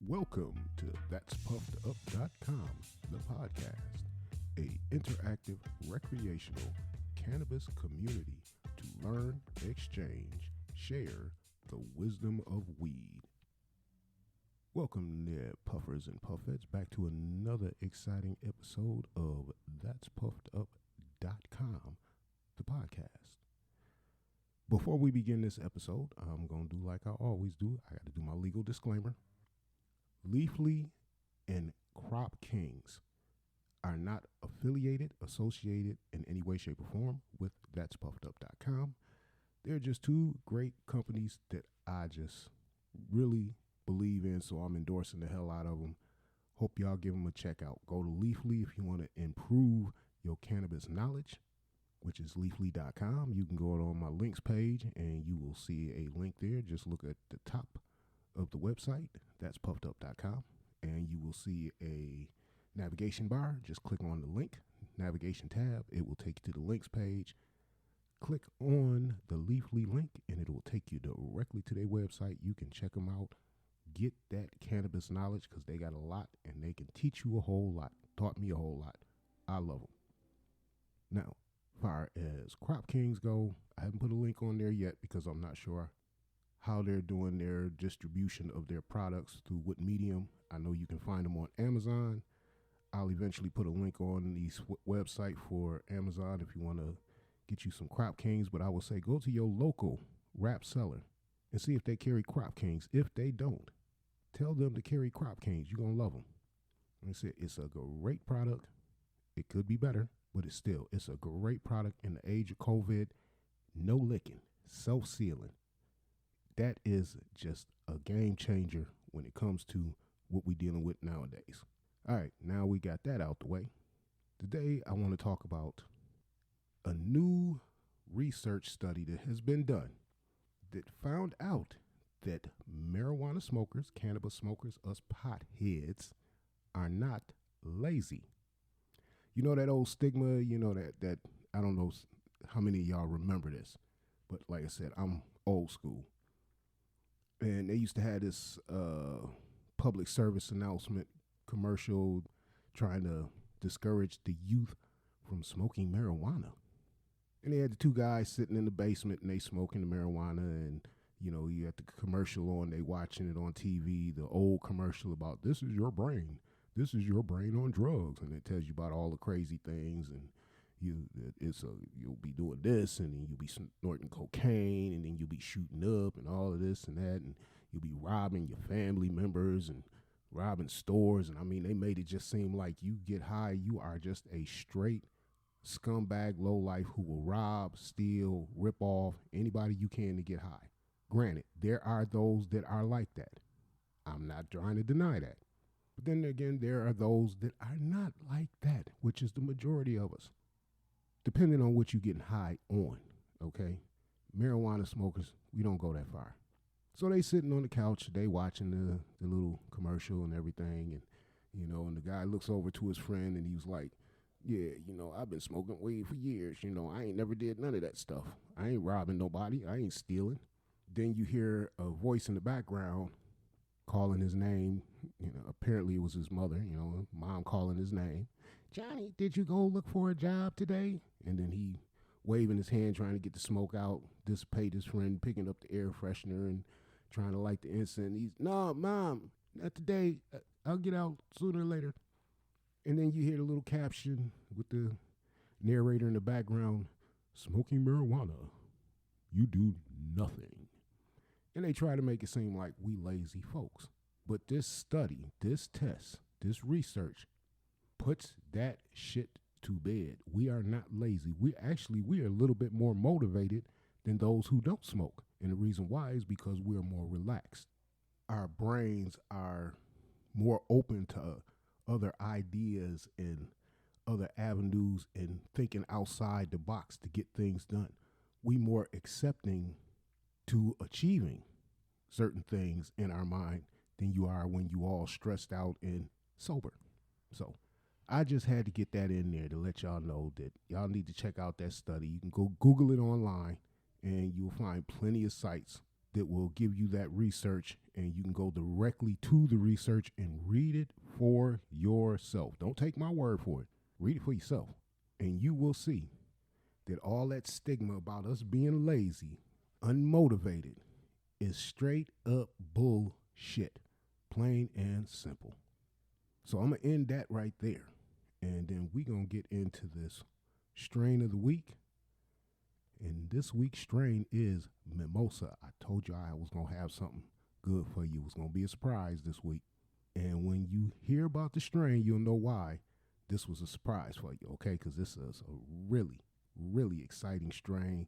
Welcome to That'sPuffedUp.com, the podcast, a interactive recreational cannabis community to learn, exchange, share the wisdom of weed. Welcome there, puffers and puffettes, back to another exciting episode of That'sPuffedUp.com, the podcast. Before we begin this episode, I'm going to do like I always do. I got to do my legal disclaimer. Leafly and Crop Kings are not affiliated, associated in any way, shape, or form with That'sPuffedUp.com. They're just two great companies that I just really believe in, so I'm endorsing the hell out of them. Hope y'all give them a check out. Go to Leafly if you want to improve your cannabis knowledge, which is leafly.com. You can go on my links page and you will see a link there. Just look at the top of the website, that's puffedup.com, and you will see a navigation bar. Just click on the link, navigation tab. It will take you to the links page. Click on the Leafly link and it will take you directly to their website. You can check them out. Get that cannabis knowledge because they got a lot and they can teach you a whole lot. Taught me a whole lot. I love them. Now, as far as Crop Kings go, I haven't put a link on there yet because I'm not sure how they're doing their distribution of their products through what medium. I know you can find them on Amazon. I'll eventually put a link on the website for Amazon if you want to get you some Crop Kings, but I will say go to your local wrap seller and see if they carry Crop Kings. If they don't, tell them to carry Crop Kings. You're going to love them. Like I said, it's a great product. It could be better, but it's a great product in the age of COVID. No licking, self-sealing. That is just a game changer when it comes to what we're dealing with nowadays. All right, now we got that out the way. Today, I want to talk about a new research study that has been done that found out that marijuana smokers, cannabis smokers, us potheads, are not lazy. You know that old stigma, that I don't know how many of y'all remember this, but like I said, I'm old school. And they used to have this public service announcement commercial trying to discourage the youth from smoking marijuana. And they had the two guys sitting in the basement and they smoking the marijuana. And, you got the commercial on, they watching it on TV, the old commercial about this is your brain. This is your brain on drugs. And it tells you about all the crazy things and you'll be doing this, and then you'll be snorting cocaine, and then you'll be shooting up, and all of this and that, and you'll be robbing your family members and robbing stores. And I mean, they made it just seem like you get high, you are just a straight scumbag lowlife who will rob, steal, rip off anybody you can to get high. Granted, there are those that are like that. I'm not trying to deny that. But then again, there are those that are not like that, which is the majority of us. Depending on what you're getting high on, okay? Marijuana smokers, we don't go that far. So they sitting on the couch, they watching the little commercial and everything, and the guy looks over to his friend and he was like, yeah, I've been smoking weed for years, I ain't never did none of that stuff. I ain't robbing nobody, I ain't stealing. Then you hear a voice in the background calling his name, apparently it was his mother, mom calling his name. Johnny, did you go look for a job today? And then he waving his hand, trying to get the smoke out, dissipate his friend, picking up the air freshener and trying to light the incense. He's, no, Mom, not today. I'll get out sooner or later. And then you hear the little caption with the narrator in the background, smoking marijuana, you do nothing. And they try to make it seem like we lazy folks. But this study, this test, this research puts that shit to bed. We are not lazy. We are a little bit more motivated than those who don't smoke. And the reason why is because we're more relaxed. Our brains are more open to other ideas and other avenues and thinking outside the box to get things done. We more accepting to achieving certain things in our mind than you are when you all stressed out and sober. So I just had to get that in there to let y'all know that y'all need to check out that study. You can go Google it online and you'll find plenty of sites that will give you that research and you can go directly to the research and read it for yourself. Don't take my word for it. Read it for yourself. And you will see that all that stigma about us being lazy, unmotivated, is straight up bullshit. Plain and simple. So I'm going to end that right there. And then we're going to get into this strain of the week. And this week's strain is Mimosa. I told you I was going to have something good for you. It was going to be a surprise this week. And when you hear about the strain, you'll know why this was a surprise for you, okay? Because this is a really, really exciting strain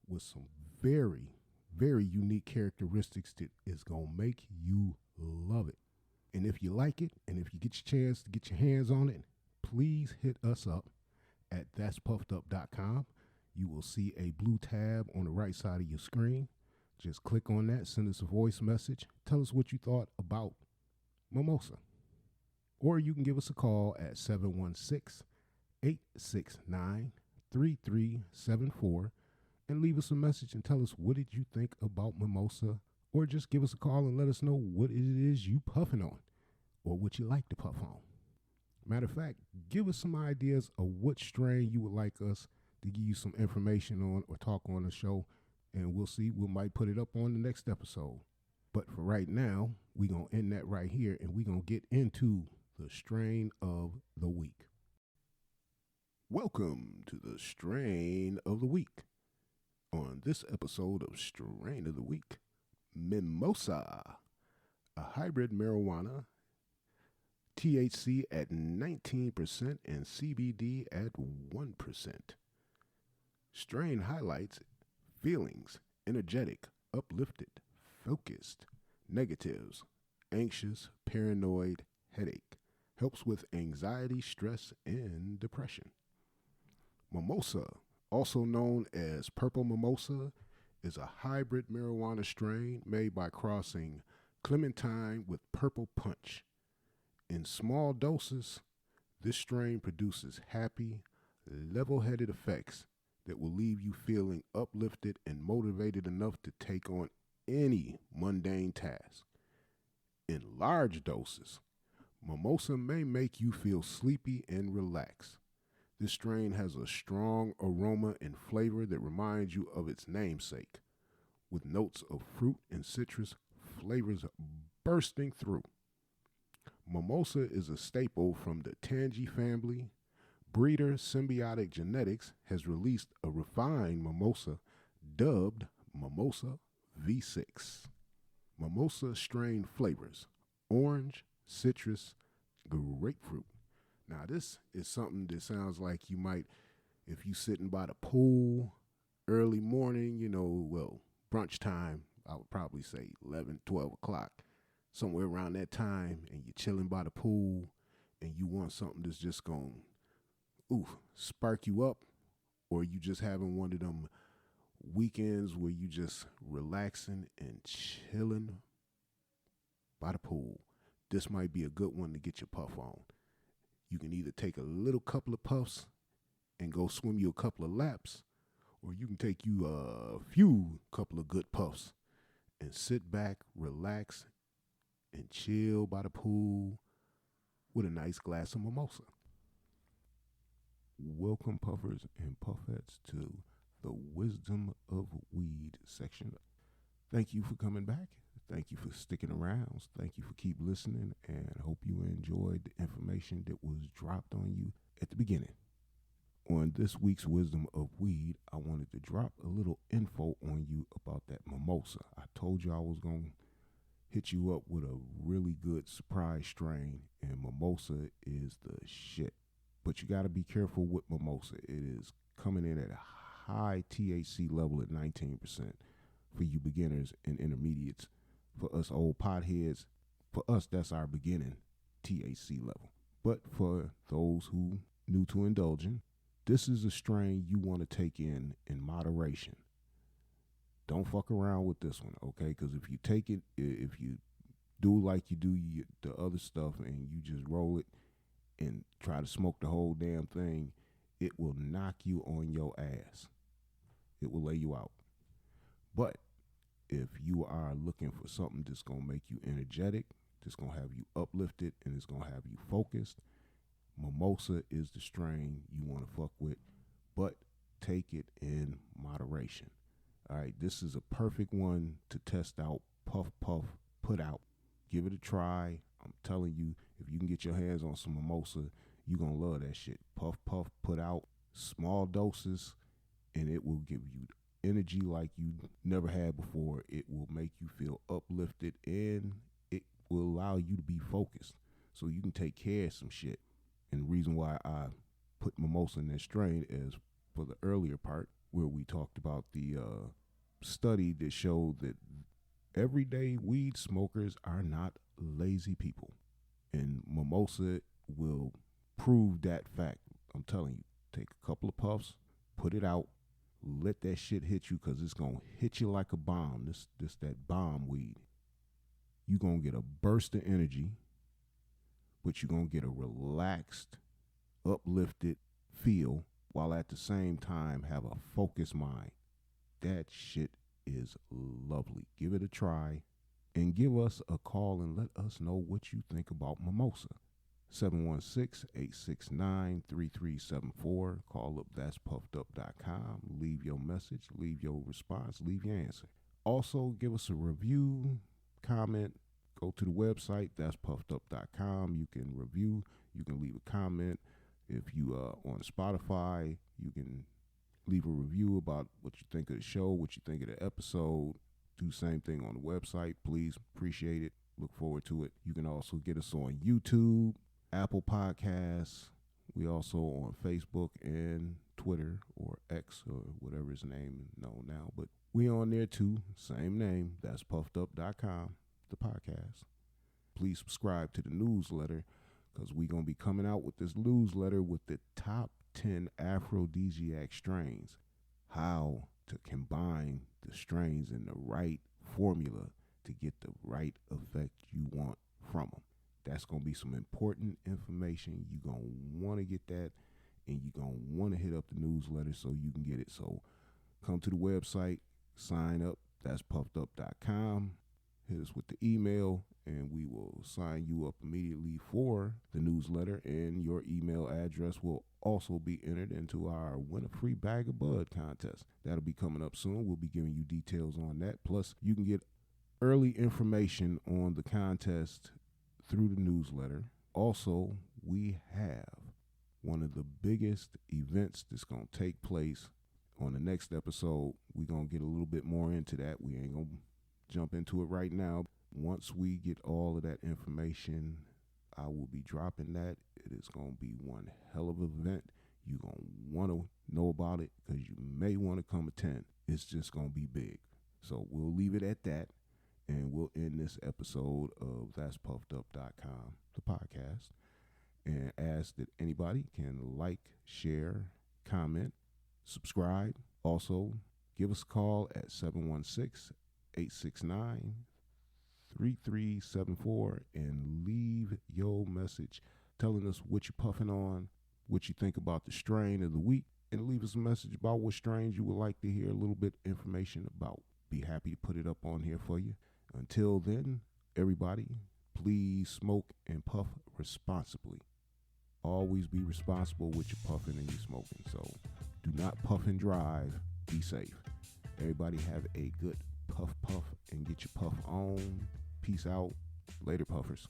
with some very, very unique characteristics that is going to make you love it. And if you like it, and if you get your chance to get your hands on it, please hit us up at that'spuffedup.com. You will see a blue tab on the right side of your screen. Just click on that, send us a voice message. Tell us what you thought about Mimosa. Or you can give us a call at 716-869-3374 and leave us a message and tell us what did you think about Mimosa. Or just give us a call and let us know what it is you puffing on or what you like to puff on. Matter of fact, give us some ideas of what strain you would like us to give you some information on or talk on the show, and we'll see. We might put it up on the next episode. But for right now, we're going to end that right here, and we're going to get into the strain of the week. Welcome to the strain of the week. On this episode of Strain of the Week, Mimosa, a hybrid marijuana, THC at 19% and CBD at 1%. Strain highlights feelings, energetic, uplifted, focused, negatives, anxious, paranoid, headache. Helps with anxiety, stress, and depression. Mimosa, also known as purple mimosa, is a hybrid marijuana strain made by crossing clementine with purple punch. In small doses, this strain produces happy, level-headed effects that will leave you feeling uplifted and motivated enough to take on any mundane task. In large doses, Mimosa may make you feel sleepy and relaxed. This strain has a strong aroma and flavor that reminds you of its namesake, with notes of fruit and citrus flavors bursting through. Mimosa is a staple from the Tangy family. Breeder Symbiotic Genetics has released a refined mimosa dubbed Mimosa V6. Mimosa strain flavors: orange, citrus, grapefruit. Now this is something that sounds like you might, if you sitting by the pool, early morning, brunch time, I would probably say 11, 12 o'clock, somewhere around that time, and you're chilling by the pool and you want something that's just going spark you up, or you just having one of them weekends where you just relaxing and chilling by the pool. This might be a good one to get your puff on. You can either take a little couple of puffs and go swim you a couple of laps, or you can take you a couple of good puffs and sit back, relax, and chill by the pool with a nice glass of mimosa. Welcome, puffers and puffettes, to the Wisdom of Weed section. Thank you for coming back. Thank you for sticking around. Thank you for keep listening, and I hope you enjoyed the information that was dropped on you at the beginning. On this week's Wisdom of Weed, I wanted to drop a little info on you about that mimosa. I told you I was going to hit you up with a really good surprise strain, and mimosa is the shit. But you got to be careful with mimosa. It is coming in at a high THC level at 19% for you beginners and intermediates. For us old potheads, for us, that's our beginning THC level. But for those who new to indulging, this is a strain you want to take in moderation. Don't fuck around with this one, okay? Because if you take it, if you do like you do the other stuff and you just roll it and try to smoke the whole damn thing, it will knock you on your ass. It will lay you out. But If you are looking for something that's going to make you energetic, that's going to have you uplifted, and it's going to have you focused, Mimosa is the strain you want to fuck with, but take it in moderation. All right, this is a perfect one to test out. Puff, puff, put out. Give it a try. I'm telling you, if you can get your hands on some Mimosa, you're going to love that shit. Puff, puff, put out, small doses, and it will give you energy like you never had before. It will make you feel uplifted, and it will allow you to be focused so you can take care of some shit. And the reason why I put Mimosa in that strain is for the earlier part where we talked about the study that showed that everyday weed smokers are not lazy people. And Mimosa will prove that fact. I'm telling you, take a couple of puffs, put it out, let that shit hit you, because it's going to hit you like a bomb. This that bomb weed. You're going to get a burst of energy, but you're going to get a relaxed, uplifted feel while at the same time have a focused mind. That shit is lovely. Give it a try and give us a call and let us know what you think about Mimosa. 716-869-3374. Call up that'spuffedup.com. Leave your message, leave your response, leave your answer. Also, give us a review, comment. Go to the website, that'spuffedup.com. You can review, you can leave a comment. If you are on Spotify, you can leave a review about what you think of the show, what you think of the episode. Do the same thing on the website. Please, appreciate it. Look forward to it. You can also get us on YouTube, Apple Podcasts. We also on Facebook and Twitter, or X, or whatever his name is known now. But we on there too. Same name. That's puffedup.com, the podcast. Please subscribe to the newsletter, because we're going to be coming out with this newsletter with the top 10 aphrodisiac strains. How to combine the strains in the right formula to get the right effect you want from them. That's going to be some important information. You're going to want to get that, and you're going to want to hit up the newsletter so you can get it. So come to the website, sign up. That's puffedup.com. Hit us with the email, and we will sign you up immediately for the newsletter, and your email address will also be entered into our Win a Free Bag of Bud contest. That'll be coming up soon. We'll be giving you details on that. Plus, you can get early information on the contest through the newsletter. Also, we have one of the biggest events that's going to take place on the next episode. We're going to get a little bit more into that. We ain't going to jump into it right now. Once we get all of that information, I will be dropping that. It is going to be one hell of an event. You're going to want to know about it, because you may want to come attend. It's just going to be big. So we'll leave it at that, and we'll end this episode of that'spuffedup.com, the podcast, and ask that anybody can like, share, comment, subscribe. Also, give us a call at 716-869-3374 and leave your message telling us what you're puffing on, what you think about the strain of the week, and leave us a message about what strains you would like to hear a little bit information about. Be happy to put it up on here for you. Until then, everybody, please smoke and puff responsibly. Always be responsible with your puffing and your smoking. So do not puff and drive. Be safe. Everybody have a good puff and get your puff on. Peace out. Later, puffers.